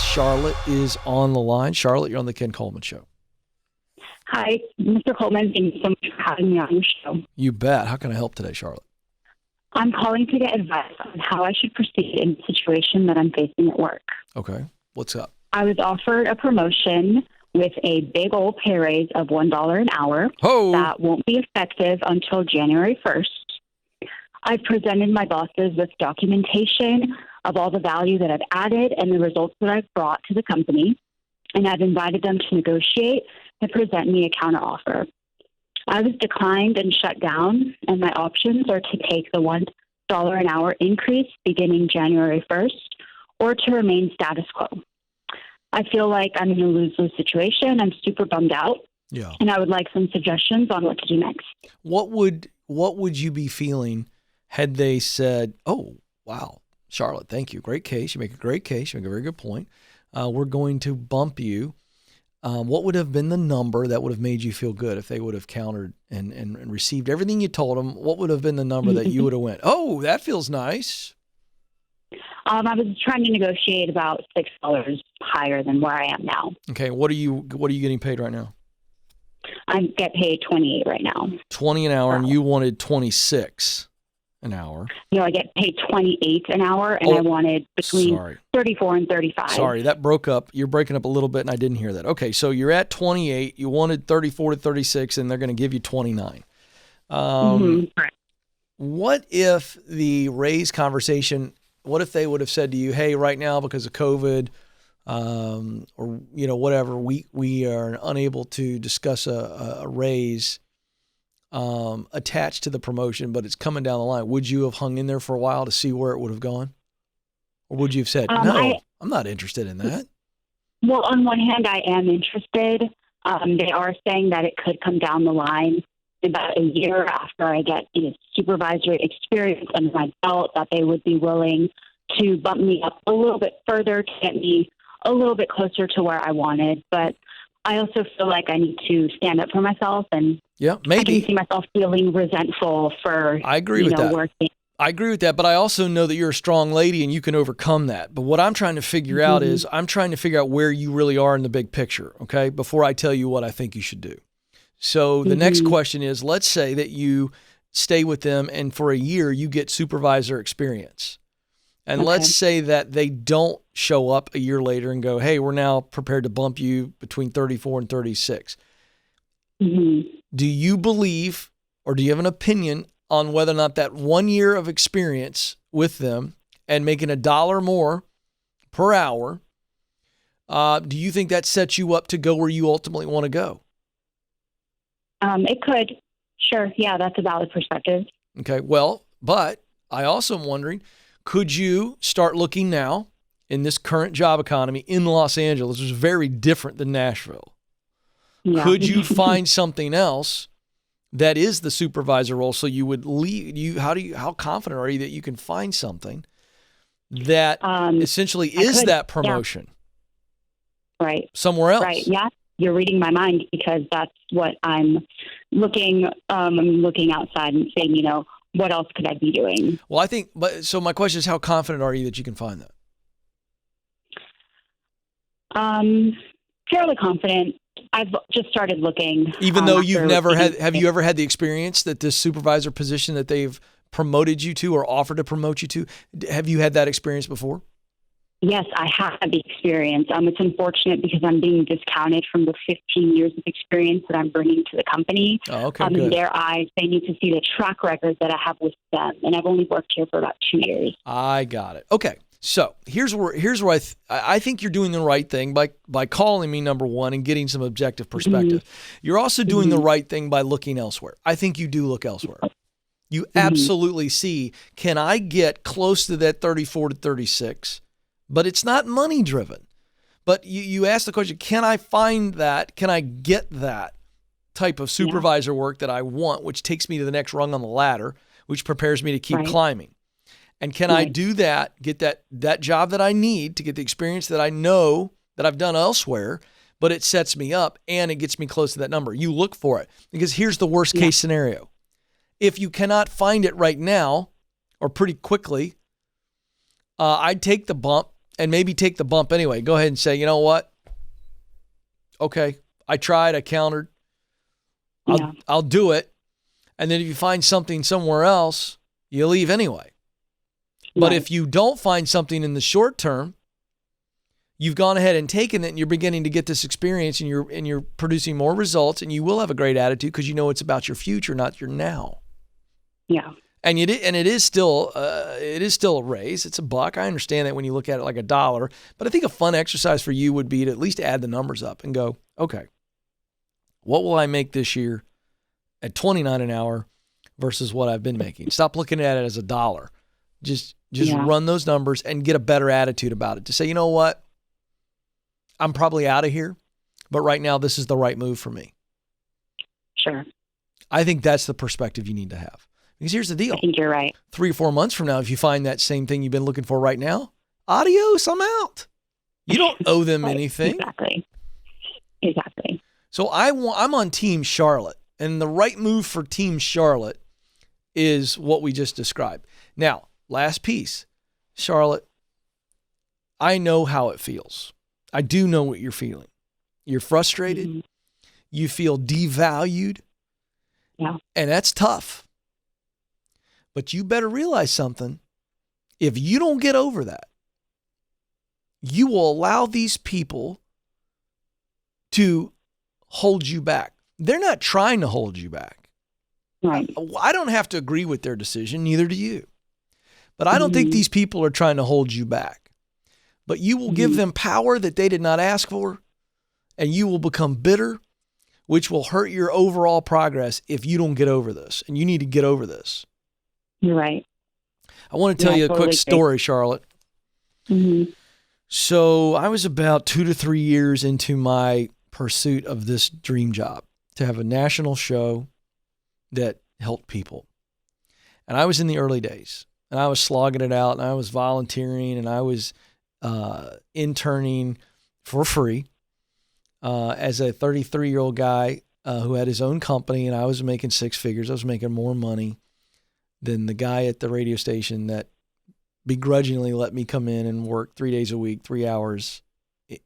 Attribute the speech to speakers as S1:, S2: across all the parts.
S1: Charlotte is on the line. Charlotte, you're on the Ken Coleman Show.
S2: Hi, Mr. Coleman. Thank you so much for having me on your show.
S1: You bet. How can I help today, Charlotte?
S2: I'm calling to get advice on how I should proceed in the situation that I'm facing at work.
S1: Okay. What's up?
S2: I was offered a promotion with a big old pay raise of $1 an hour.
S1: Oh.
S2: That won't be effective until January 1st. I've presented my bosses with documentation of all the value that I've added and the results that I've brought to the company, and I've invited them to negotiate and present me a counteroffer. I was declined and shut down, and my options are to take the $1 an hour increase beginning January 1st or to remain status quo. I feel like I'm in a lose-lose situation. I'm super bummed out, and I would like some suggestions on what to do next.
S1: What would you be feeling had they said, "Oh, wow, Charlotte, thank you. Great case. You make a great case. You make a very good point. We're going to bump you." What would have been the number that would have made you feel good if they would have countered and received everything you told them? What would have been the number that you would have went, "Oh, that feels nice"?
S2: I was trying to negotiate about $6 higher than where I am now.
S1: Okay, what are you getting paid right now?
S2: I get paid $28 right now.
S1: 20 an hour, and you wanted 26 an hour.
S2: No, I get paid $28 an hour, and I wanted between 34 and 35.
S1: Sorry, that broke up. You're breaking up a little bit, and I didn't hear that. Okay, so you're at 28. You wanted 34 to 36, and they're going to give you 29.
S2: Right.
S1: What if the raise conversation? What if they would have said to you, "Hey, right now because of COVID, or whatever, we are unable to discuss a raise attached to the promotion, but it's coming down the line." Would you have hung in there for a while to see where it would have gone? Or would you have said, "No, I'm not interested in that"?
S2: Well, on one hand, I am interested. They are saying that it could come down the line about a year after I get supervisory experience under my belt, that they would be willing to bump me up a little bit further to get me a little bit closer to where I wanted. But I also feel like I need to stand up for myself, and maybe I can see myself feeling resentful for
S1: I agree with that.
S2: Working.
S1: I agree with that, but I also know that you're a strong lady and you can overcome that. But what I'm trying to figure out is I'm trying to figure out where you really are in the big picture, okay, before I tell you what I think you should do. So the next question is, let's say that you stay with them and for a year you get supervisor experience. And let's say that they don't show up a year later and go, "Hey, we're now prepared to bump you between 34 and 36. Do you believe, or do you have an opinion on whether or not that 1 year of experience with them and making $1 more per hour, do you think that sets you up to go where you ultimately want to go?
S2: It could. Sure. Yeah, that's a valid perspective.
S1: Okay. Well, but I also am wondering, could you start looking now in this current job economy in Los Angeles, which is very different than Nashville? Yeah. Could you find something else that is the supervisor role? So you would leave. How confident are you that you can find something that essentially is that promotion?
S2: Yeah. Right.
S1: Somewhere else.
S2: Right. Yeah. You're reading my mind, because that's what I'm looking. I'm looking outside and saying, what else could I be doing?
S1: Well, so my question is, how confident are you that you can find that?
S2: Fairly confident. I've just started looking.
S1: Even though you've never have you ever had the experience that this supervisor position that they've promoted you to or offered to promote you to, have you had that experience before?
S2: Yes, I have the experience. It's unfortunate because I'm being discounted from the 15 years of experience that I'm bringing to the company.
S1: Oh, okay,
S2: in their eyes, they need to see the track record that I have with them, and I've only worked here for about 2 years.
S1: I got it. Okay, so here's where I think you're doing the right thing by calling me, number one, and getting some objective perspective. You're also doing the right thing by looking elsewhere. I think you do look elsewhere. You absolutely see, can I get close to that 34 to 36? But it's not money driven. But you ask the question, can I find that? Can I get that type of supervisor work that I want, which takes me to the next rung on the ladder, which prepares me to keep climbing? And can I do that, get that job that I need to get the experience that I know that I've done elsewhere, but it sets me up and it gets me close to that number? You look for it, because here's the worst case scenario. If you cannot find it right now or pretty quickly, I'd take the bump and maybe take the bump anyway. Go ahead and say, you know what? Okay, I tried, I countered. I'll do it. And then if you find something somewhere else, you leave anyway. But if you don't find something in the short term, you've gone ahead and taken it, and you're beginning to get this experience, and you're producing more results, and you will have a great attitude because you know it's about your future, not your now.
S2: Yeah.
S1: And it is still a raise. It's $1. I understand that when you look at it like $1, but I think a fun exercise for you would be to at least add the numbers up and go, okay, what will I make this year at $29 an hour versus what I've been making? Stop looking at it as $1. Just run those numbers and get a better attitude about it. To say, you know what, I'm probably out of here, but right now this is the right move for me.
S2: Sure.
S1: I think that's the perspective you need to have. Because here's the deal.
S2: I think you're right.
S1: 3 or 4 months from now, if you find that same thing you've been looking for right now, adios, I'm out. You don't owe them anything.
S2: Exactly.
S1: So I'm on Team Charlotte, and the right move for Team Charlotte is what we just described. Now, last piece, Charlotte, I know how it feels. I do know what you're feeling. You're frustrated. Mm-hmm. You feel devalued.
S2: Yeah.
S1: And that's tough. But you better realize something. If you don't get over that, you will allow these people to hold you back. They're not trying to hold you back.
S2: Right.
S1: I don't have to agree with their decision, neither do you. But I don't think these people are trying to hold you back. But you will give them power that they did not ask for, and you will become bitter, which will hurt your overall progress if you don't get over this. And you need to get over this.
S2: You're right.
S1: I want to tell you a quick story, Charlotte.
S2: Mm-hmm.
S1: So I was about 2 to 3 years into my pursuit of this dream job, to have a national show that helped people. And I was in the early days, and I was slogging it out, and I was volunteering, and I was interning for free as a 33-year-old guy who had his own company, and I was making 6 figures. I was making more money than the guy at the radio station that begrudgingly let me come in and work 3 days a week, 3 hours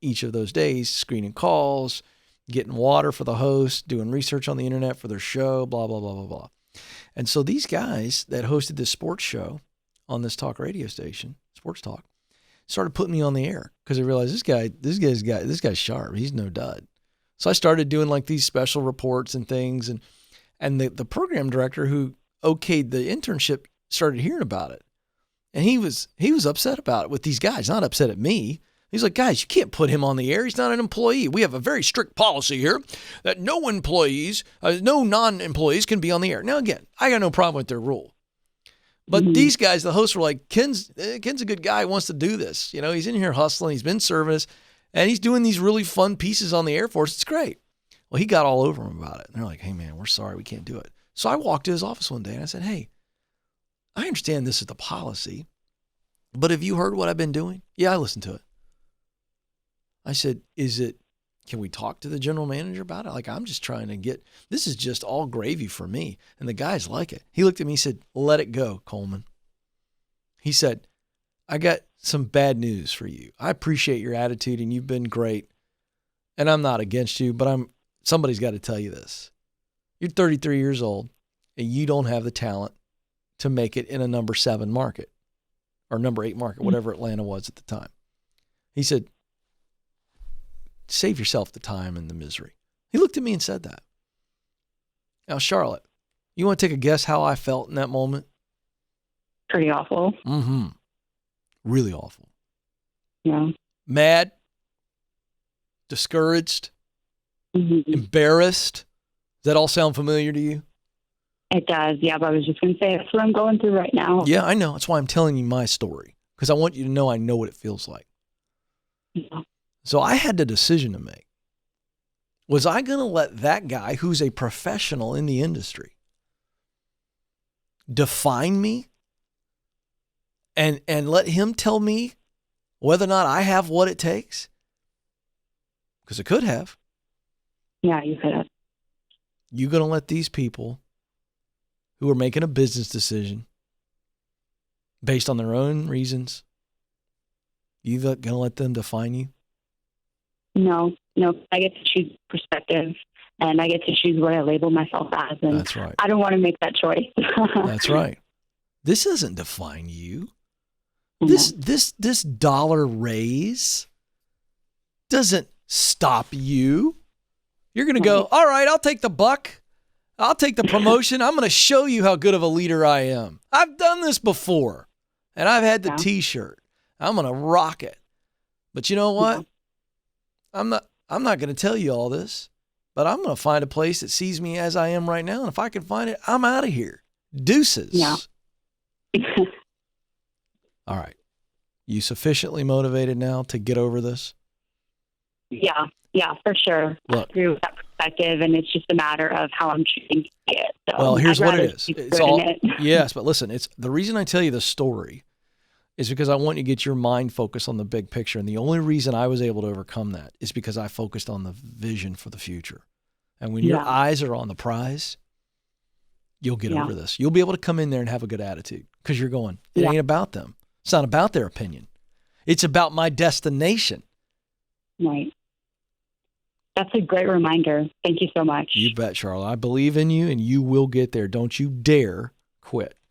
S1: each of those days, screening calls, getting water for the host, doing research on the internet for their show, blah, blah, blah, blah, blah. And so these guys that hosted this sports show on this talk radio station, Sports Talk, started putting me on the air because they realized this guy's sharp. He's no dud. So I started doing like these special reports and things, and the program director who okayed the internship started hearing about it. And he was upset about it with these guys, not upset at me. He's like, guys, you can't put him on the air. He's not an employee. We have a very strict policy here that no non-employees can be on the air. Now, again, I got no problem with their rule. But these guys, the hosts were like, Ken's a good guy, wants to do this. You know, he's in here hustling. He's been serving us, and he's doing these really fun pieces on the Air Force. It's great. Well, he got all over him about it. And they're like, hey, man, we're sorry. We can't do it. So I walked to his office one day, and I said, hey, I understand this is the policy, but have you heard what I've been doing? Yeah, I listened to it. I said, can we talk to the general manager about it? Like, I'm just trying to this is just all gravy for me. And the guys like it. He looked at me and said, let it go, Coleman. He said, I got some bad news for you. I appreciate your attitude and you've been great. And I'm not against you, but somebody's got to tell you this. You're 33 years old and you don't have the talent to make it in a number 7 market or number 8 market, whatever Atlanta was at the time. He said, save yourself the time and the misery. He looked at me and said that. Now, Charlotte, you want to take a guess how I felt in that moment?
S2: Pretty awful.
S1: Mm-hmm. Really awful.
S2: Yeah.
S1: Mad, discouraged, embarrassed. Does that all sound familiar to you?
S2: It does. Yeah, but I was just going to say that's what I'm going through right now.
S1: Yeah, I know. That's why I'm telling you my story, because I want you to know I know what it feels like.
S2: Yeah.
S1: So I had a decision to make. Was I going to let that guy who's a professional in the industry define me and let him tell me whether or not I have what it takes? Because I could have.
S2: Yeah, you could have.
S1: You going to let these people who are making a business decision based on their own reasons, You going to let them define you?
S2: No, I get to choose perspective, and I get to choose what I label myself as. And
S1: That's right.
S2: I don't want to make that choice.
S1: That's right. This doesn't define you.
S2: No.
S1: This dollar raise doesn't stop you. You're going to go, all right, I'll take the buck. I'll take the promotion. I'm going to show you how good of a leader I am. I've done this before, and I've had the T-shirt. I'm going to rock it. But you know what? I'm not going to tell you all this, but I'm going to find a place that sees me as I am right now. And if I can find it, I'm out of here. Deuces.
S2: Yeah.
S1: All right. You sufficiently motivated now to get over this?
S2: Yeah, for sure.
S1: Look,
S2: I agree with that perspective, and it's just a matter of how I'm choosing to see it. So
S1: well, here's what it is.
S2: It's all
S1: yes, but listen, it's the reason I tell you the story is because I want you to get your mind focused on the big picture. And the only reason I was able to overcome that is because I focused on the vision for the future. And when your eyes are on the prize, you'll get over this. You'll be able to come in there and have a good attitude because you're going, it ain't about them. It's not about their opinion. It's about my destination.
S2: Right. That's a great reminder. Thank you so much.
S1: You bet, Charlotte. I believe in you, and you will get there. Don't you dare quit.